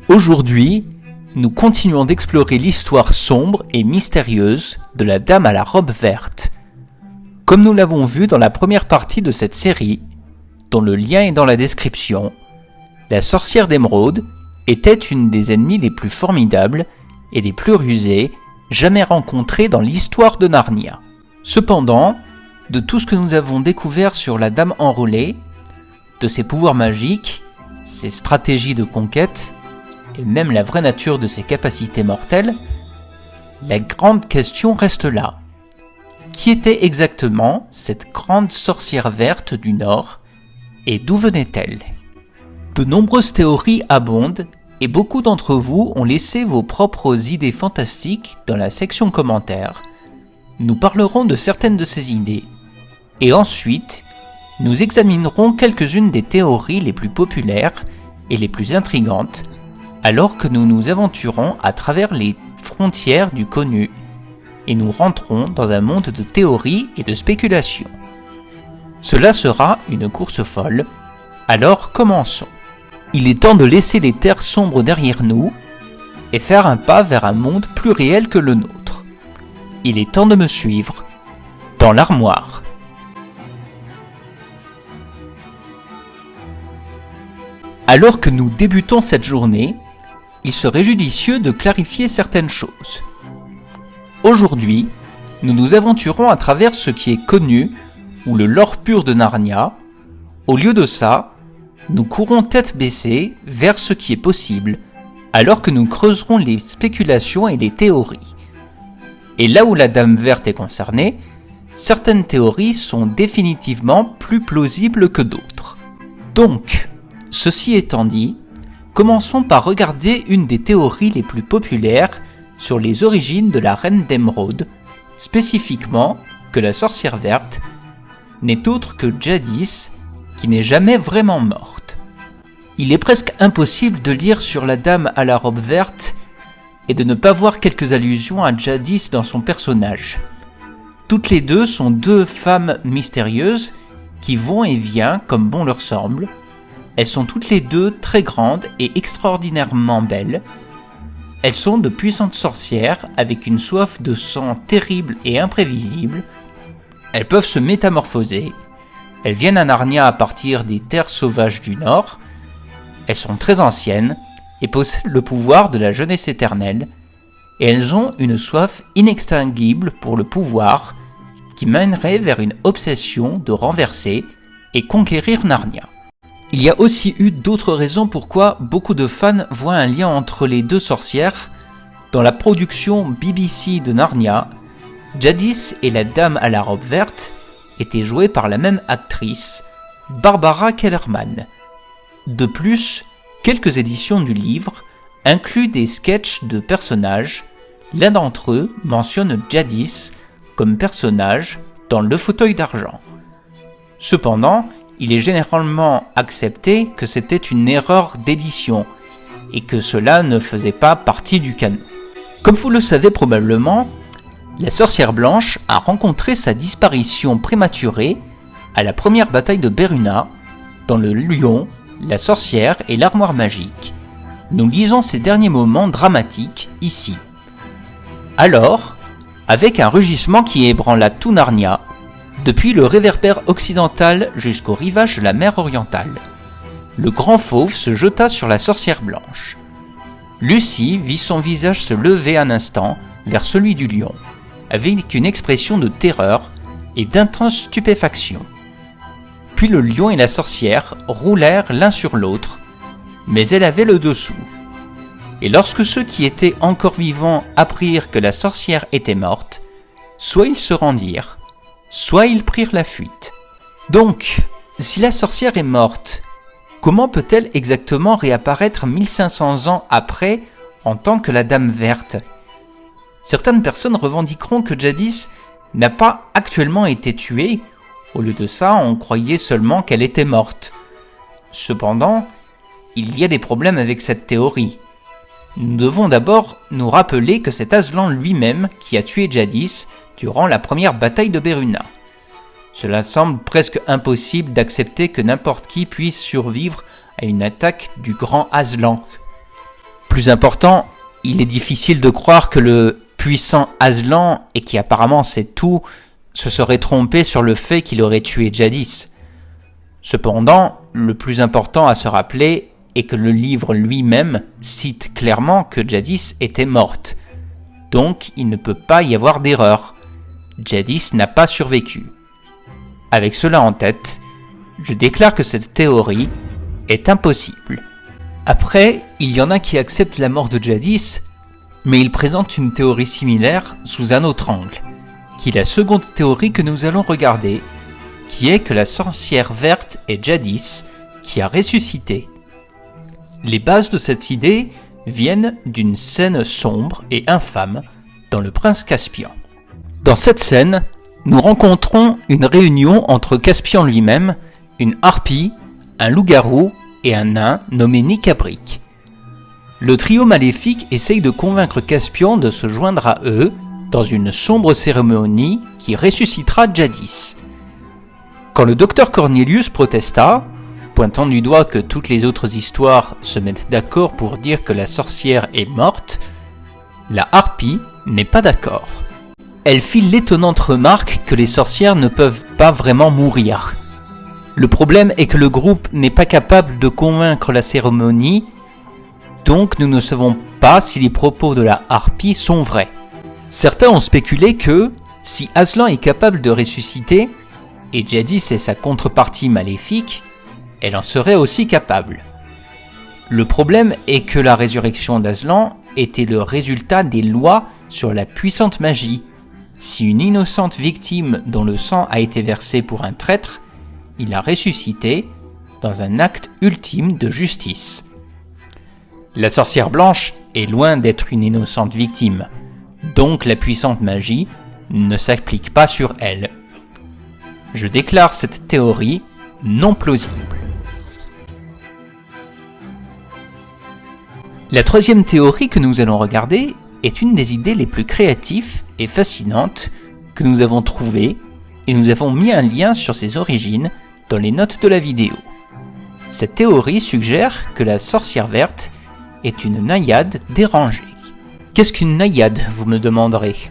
Aujourd'hui, nous continuons d'explorer l'histoire sombre et mystérieuse de la Dame à la robe verte. Comme nous l'avons vu dans la première partie de cette série, dont le lien est dans la description, la sorcière d'émeraude était une des ennemies les plus formidables et les plus rusées jamais rencontrées dans l'histoire de Narnia. Cependant, de tout ce que nous avons découvert sur la Dame enrôlée, de ses pouvoirs magiques, ses stratégies de conquête, et même la vraie nature de ses capacités mortelles, la grande question reste là. Qui était exactement cette grande sorcière verte du Nord et d'où venait-elle ? De nombreuses théories abondent et beaucoup d'entre vous ont laissé vos propres idées fantastiques dans la section commentaires. Nous parlerons de certaines de ces idées et ensuite nous examinerons quelques-unes des théories les plus populaires et les plus intrigantes alors que nous nous aventurons à travers les frontières du connu et nous rentrons dans un monde de théories et de spéculations. Cela sera une course folle, alors commençons. Il est temps de laisser les terres sombres derrière nous et faire un pas vers un monde plus réel que le nôtre. Il est temps de me suivre dans l'armoire. Alors que nous débutons cette journée, il serait judicieux de clarifier certaines choses. Aujourd'hui, nous nous aventurons à travers ce qui est connu ou le lore pur de Narnia. Au lieu de ça, nous courons tête baissée vers ce qui est possible, alors que nous creuserons les spéculations et les théories. Et là où la Dame verte est concernée, certaines théories sont définitivement plus plausibles que d'autres. Donc, ceci étant dit, commençons par regarder une des théories les plus populaires sur les origines de la Reine d'Émeraude, spécifiquement que la sorcière verte n'est autre que Jadis, qui n'est jamais vraiment morte. Il est presque impossible de lire sur la Dame à la robe verte et de ne pas voir quelques allusions à Jadis dans son personnage. Toutes les deux sont deux femmes mystérieuses qui vont et viennent comme bon leur semble. Elles sont toutes les deux très grandes et extraordinairement belles. Elles sont de puissantes sorcières avec une soif de sang terrible et imprévisible. Elles peuvent se métamorphoser. Elles viennent à Narnia à partir des terres sauvages du Nord. Elles sont très anciennes et possèdent le pouvoir de la jeunesse éternelle. Et elles ont une soif inextinguible pour le pouvoir qui mènerait vers une obsession de renverser et conquérir Narnia. Il y a aussi eu d'autres raisons pourquoi beaucoup de fans voient un lien entre les deux sorcières. Dans la production BBC de Narnia, Jadis et la Dame à la robe verte étaient jouées par la même actrice, Barbara Kellerman. De plus, quelques éditions du livre incluent des sketchs de personnages. L'un d'entre eux mentionne Jadis comme personnage dans Le fauteuil d'argent. Cependant, il est généralement accepté que c'était une erreur d'édition et que cela ne faisait pas partie du canon. Comme vous le savez probablement, la sorcière blanche a rencontré sa disparition prématurée à la première bataille de Beruna dans le Lion, la sorcière et l'armoire magique. Nous lisons ces derniers moments dramatiques ici. Alors, avec un rugissement qui ébranla tout Narnia, depuis le réverbère occidental jusqu'au rivage de la mer orientale, le grand fauve se jeta sur la sorcière blanche. Lucie vit son visage se lever un instant vers celui du lion, avec une expression de terreur et d'intense stupéfaction. Puis le lion et la sorcière roulèrent l'un sur l'autre, mais elle avait le dessous. Et lorsque ceux qui étaient encore vivants apprirent que la sorcière était morte, soit ils se rendirent, soit ils prirent la fuite. Donc, si la sorcière est morte, comment peut-elle exactement réapparaître 1500 ans après en tant que la Dame verte ? Certaines personnes revendiqueront que Jadis n'a pas actuellement été tuée. Au lieu de ça, on croyait seulement qu'elle était morte. Cependant, il y a des problèmes avec cette théorie. Nous devons d'abord nous rappeler que c'est Aslan lui-même qui a tué Jadis durant la première bataille de Beruna. Cela semble presque impossible d'accepter que n'importe qui puisse survivre à une attaque du grand Aslan. Plus important, il est difficile de croire que le puissant Aslan, et qui apparemment sait tout, se serait trompé sur le fait qu'il aurait tué Jadis. Cependant, le plus important à se rappeler est que le livre lui-même cite clairement que Jadis était morte. Donc, il ne peut pas y avoir d'erreur. Jadis n'a pas survécu. Avec cela en tête, je déclare que cette théorie est impossible. Après, il y en a qui acceptent la mort de Jadis, mais ils présentent une théorie similaire sous un autre angle, qui est la seconde théorie que nous allons regarder, qui est que la sorcière verte est Jadis, qui a ressuscité. Les bases de cette idée viennent d'une scène sombre et infâme dans Le Prince Caspian. Dans cette scène, nous rencontrons une réunion entre Caspian lui-même, une harpie, un loup-garou et un nain nommé Nicabric. Le trio maléfique essaye de convaincre Caspian de se joindre à eux dans une sombre cérémonie qui ressuscitera Jadis. Quand le docteur Cornelius protesta, pointant du doigt que toutes les autres histoires se mettent d'accord pour dire que la sorcière est morte, la harpie n'est pas d'accord. Elle fit l'étonnante remarque que les sorcières ne peuvent pas vraiment mourir. Le problème est que le groupe n'est pas capable de convaincre la cérémonie, donc nous ne savons pas si les propos de la harpie sont vrais. Certains ont spéculé que, si Aslan est capable de ressusciter, et Jadis est sa contrepartie maléfique, elle en serait aussi capable. Le problème est que la résurrection d'Aslan était le résultat des lois sur la puissante magie. Si une innocente victime dont le sang a été versé pour un traître, il a ressuscité dans un acte ultime de justice. La sorcière blanche est loin d'être une innocente victime, donc la puissante magie ne s'applique pas sur elle. Je déclare cette théorie non plausible. La troisième théorie que nous allons regarder est une des idées les plus créatives et fascinantes que nous avons trouvées, et nous avons mis un lien sur ses origines dans les notes de la vidéo. Cette théorie suggère que la sorcière verte est une naïade dérangée. Qu'est-ce qu'une naïade, vous me demanderez?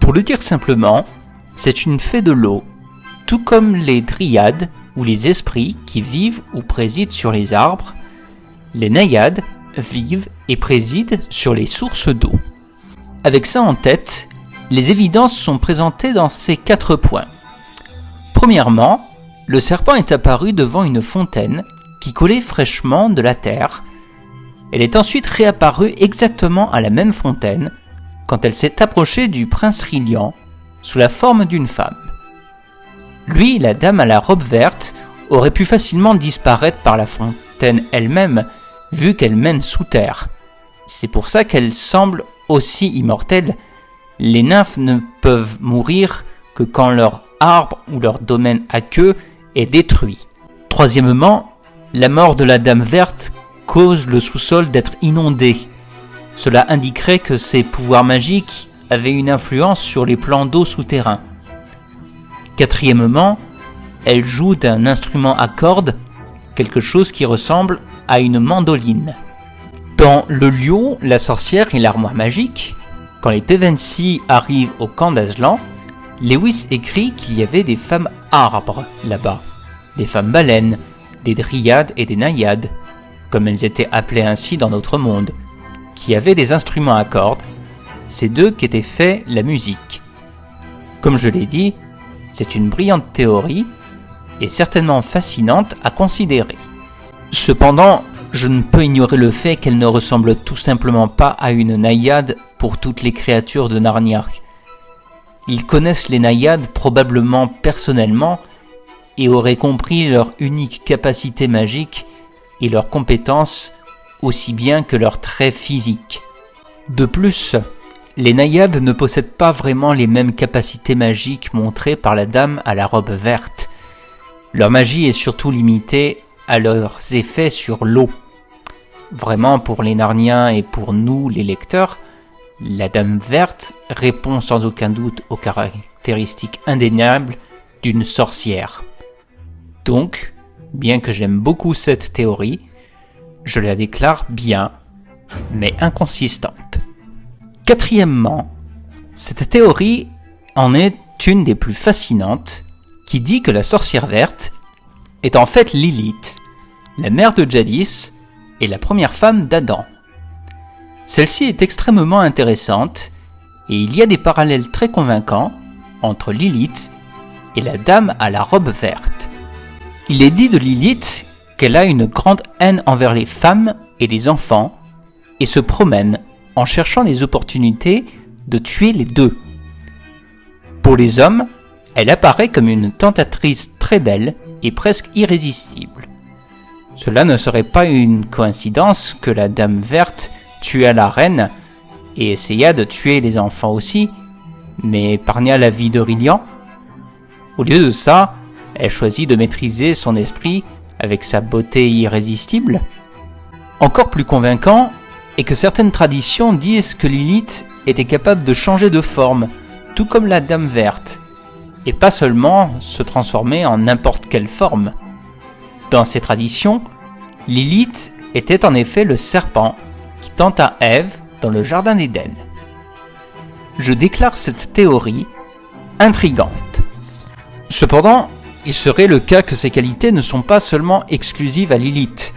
Pour le dire simplement, c'est une fée de l'eau, tout comme les dryades ou les esprits qui vivent ou président sur les arbres. Les naïades vivent et président sur les sources d'eau. Avec ça en tête, les évidences sont présentées dans ces 4 points. Premièrement, le serpent est apparu devant une fontaine qui coulait fraîchement de la terre. Elle est ensuite réapparue exactement à la même fontaine quand elle s'est approchée du prince Rilian sous la forme d'une femme. Lui, la dame à la robe verte, aurait pu facilement disparaître par la fontaine elle-même, vu qu'elle mène sous terre. C'est pour ça qu'elle semble aussi immortelle. Les nymphes ne peuvent mourir que quand leur arbre ou leur domaine aqueux est détruit. Troisièmement, la mort de la dame verte cause le sous-sol d'être inondé. Cela indiquerait que ses pouvoirs magiques avaient une influence sur les plans d'eau souterrains. Quatrièmement, elle joue d'un instrument à cordes, quelque chose qui ressemble à une mandoline. Dans Le Lion, la sorcière et l'armoire magique, quand les Pevensie arrivent au camp d'Aslan, Lewis écrit qu'il y avait des femmes arbres là-bas, des femmes baleines, des dryades et des naïades, comme elles étaient appelées ainsi dans notre monde, qui avaient des instruments à cordes, c'est d'eux qu'était fait la musique. Comme je l'ai dit, c'est une brillante théorie et certainement fascinante à considérer. Cependant, je ne peux ignorer le fait qu'elle ne ressemble tout simplement pas à une naïade pour toutes les créatures de Narnia. Ils connaissent les naïades probablement personnellement et auraient compris leur unique capacité magique et leurs compétences aussi bien que leurs traits physiques. De plus, les naïades ne possèdent pas vraiment les mêmes capacités magiques montrées par la dame à la robe verte. Leur magie est surtout limitée à leurs effets sur l'eau. Vraiment, pour les Narniens et pour nous, les lecteurs, la Dame Verte répond sans aucun doute aux caractéristiques indéniables d'une sorcière. Donc, bien que j'aime beaucoup cette théorie, je la déclare bien mais inconsistante. Quatrièmement, cette théorie en est une des plus fascinantes, qui dit que la sorcière verte est en fait Lilith, la mère de Jadis et la première femme d'Adam. Celle-ci est extrêmement intéressante et il y a des parallèles très convaincants entre Lilith et la dame à la robe verte. Il est dit de Lilith qu'elle a une grande haine envers les femmes et les enfants et se promène en cherchant des opportunités de tuer les deux. Pour les hommes, elle apparaît comme une tentatrice très belle et presque irrésistible. Cela ne serait pas une coïncidence que la Dame Verte tua la reine et essaya de tuer les enfants aussi, mais épargna la vie d'Aurélien. Au lieu de ça, elle choisit de maîtriser son esprit avec sa beauté irrésistible. Encore plus convaincant est que certaines traditions disent que Lilith était capable de changer de forme, tout comme la Dame Verte, et pas seulement se transformer en n'importe quelle forme. Dans ces traditions, Lilith était en effet le serpent qui tenta Ève dans le jardin d'Éden. Je déclare cette théorie intrigante. Cependant, il serait le cas que ces qualités ne sont pas seulement exclusives à Lilith.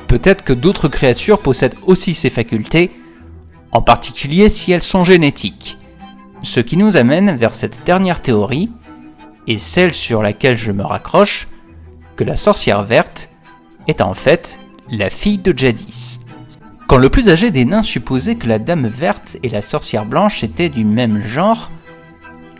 Peut-être que d'autres créatures possèdent aussi ces facultés, en particulier si elles sont génétiques. Ce qui nous amène vers cette dernière théorie, et celle sur laquelle je me raccroche, que la sorcière verte est en fait la fille de Jadis. Quand le plus âgé des nains supposait que la Dame Verte et la sorcière blanche étaient du même genre,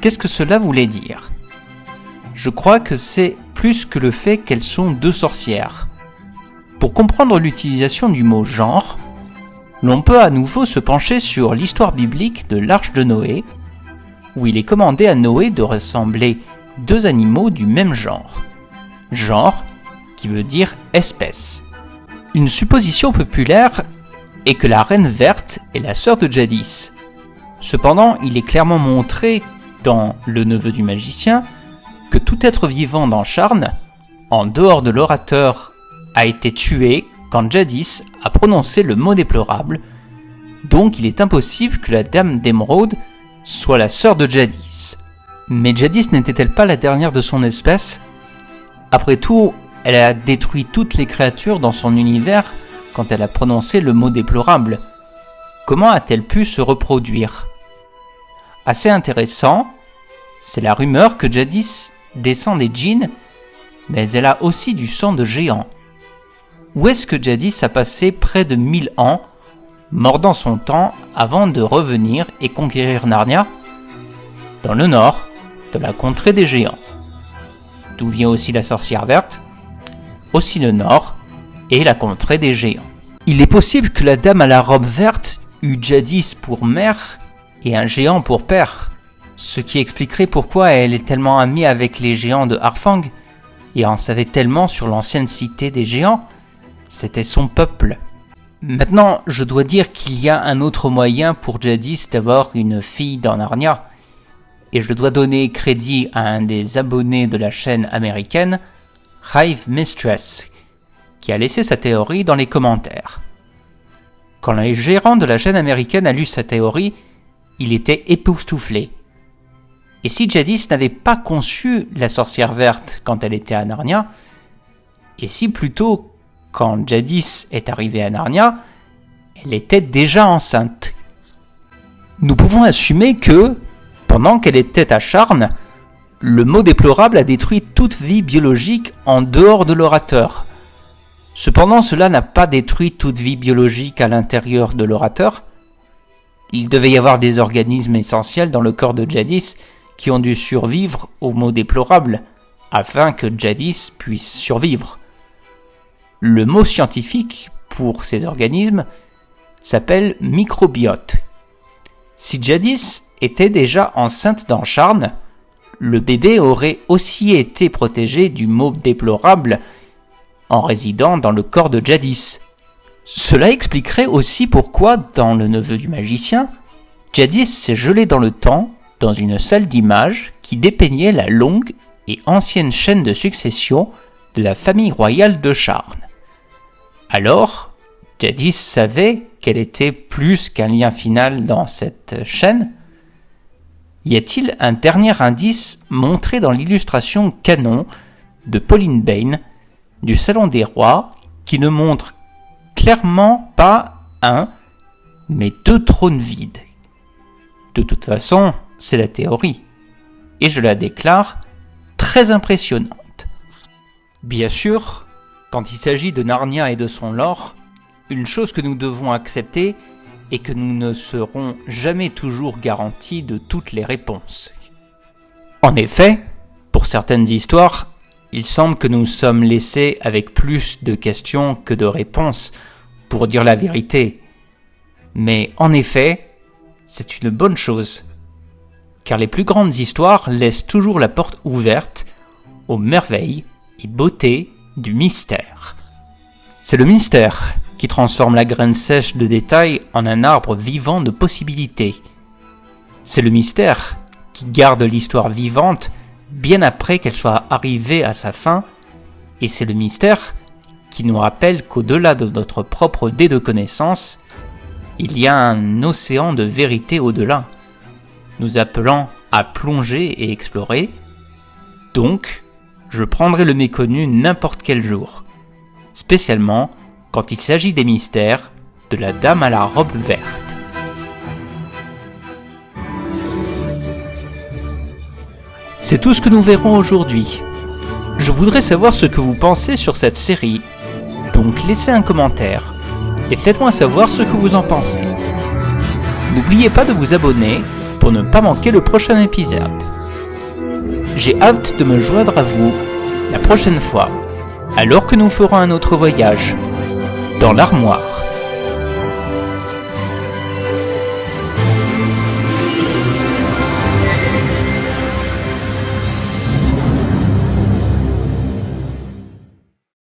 qu'est-ce que cela voulait dire ? Je crois que c'est plus que le fait qu'elles sont deux sorcières. Pour comprendre l'utilisation du mot « genre », l'on peut à nouveau se pencher sur l'histoire biblique de l'Arche de Noé, où il est commandé à Noé de ressembler deux animaux du même genre. Genre, qui veut dire espèce. Une supposition populaire est que la Reine Verte est la sœur de Jadis. Cependant, il est clairement montré dans Le Neveu du Magicien que tout être vivant dans Charnes, en dehors de l'orateur, a été tué quand Jadis a prononcé le mot déplorable, donc il est impossible que la Dame d'Émeraude soit la sœur de Jadis. Mais Jadis n'était-elle pas la dernière de son espèce ? Après tout, elle a détruit toutes les créatures dans son univers quand elle a prononcé le mot déplorable. Comment a-t-elle pu se reproduire ? Assez intéressant, c'est la rumeur que Jadis descend des djinns, mais elle a aussi du sang de géants. Où est-ce que Jadis a passé près de 1000 ans, mordant son temps avant de revenir et conquérir Narnia ? Dans le nord, de la contrée des géants. D'où vient aussi la sorcière verte ? Aussi le nord et la contrée des géants. Il est possible que la dame à la robe verte eût Jadis pour mère et un géant pour père, ce qui expliquerait pourquoi elle est tellement amie avec les géants de Harfang et en savait tellement sur l'ancienne cité des géants. C'était son peuple. Maintenant, je dois dire qu'il y a un autre moyen pour Jadis d'avoir une fille dans Narnia, et je dois donner crédit à un des abonnés de la chaîne américaine, Hive Mistress, qui a laissé sa théorie dans les commentaires. Quand le gérant de la chaîne américaine a lu sa théorie, il était époustouflé. Et si Jadis n'avait pas conçu la sorcière verte quand elle était à Narnia, et si plutôt quand Jadis est arrivée à Narnia, elle était déjà enceinte. Nous pouvons assumer que, pendant qu'elle était à Charnes, le mot déplorable a détruit toute vie biologique en dehors de l'orateur. Cependant, cela n'a pas détruit toute vie biologique à l'intérieur de l'orateur. Il devait y avoir des organismes essentiels dans le corps de Jadis qui ont dû survivre au mot déplorable, afin que Jadis puisse survivre. Le mot scientifique pour ces organismes s'appelle microbiote. Si Jadis était déjà enceinte dans Charnes, le bébé aurait aussi été protégé du mot déplorable en résidant dans le corps de Jadis. Cela expliquerait aussi pourquoi, dans Le Neveu du Magicien, Jadis s'est gelé dans le temps dans une salle d'images qui dépeignait la longue et ancienne chaîne de succession de la famille royale de Charnes. Alors, Jadis savait quel était plus qu'un lien final dans cette chaîne. Y a-t-il un dernier indice montré dans l'illustration canon de Pauline Bayne du Salon des Rois qui ne montre clairement pas un, mais deux trônes vides? De toute façon, c'est la théorie, et je la déclare très impressionnante. Bien sûr, quand il s'agit de Narnia et de son lore, une chose que nous devons accepter est que nous ne serons jamais toujours garantis de toutes les réponses. En effet, pour certaines histoires, il semble que nous sommes laissés avec plus de questions que de réponses, pour dire la vérité. Mais en effet, c'est une bonne chose, car les plus grandes histoires laissent toujours la porte ouverte aux merveilles et beautés du mystère. C'est le mystère qui transforme la graine sèche de détails en un arbre vivant de possibilités. C'est le mystère qui garde l'histoire vivante bien après qu'elle soit arrivée à sa fin, et c'est le mystère qui nous rappelle qu'au-delà de notre propre dé de connaissances, il y a un océan de vérité au-delà, nous appelant à plonger et explorer. Donc, je prendrai le méconnu n'importe quel jour, spécialement quand il s'agit des mystères de la Dame à la robe verte. C'est tout ce que nous verrons aujourd'hui. Je voudrais savoir ce que vous pensez sur cette série, donc laissez un commentaire et faites-moi savoir ce que vous en pensez. N'oubliez pas de vous abonner pour ne pas manquer le prochain épisode. J'ai hâte de me joindre à vous la prochaine fois, alors que nous ferons un autre voyage dans l'armoire.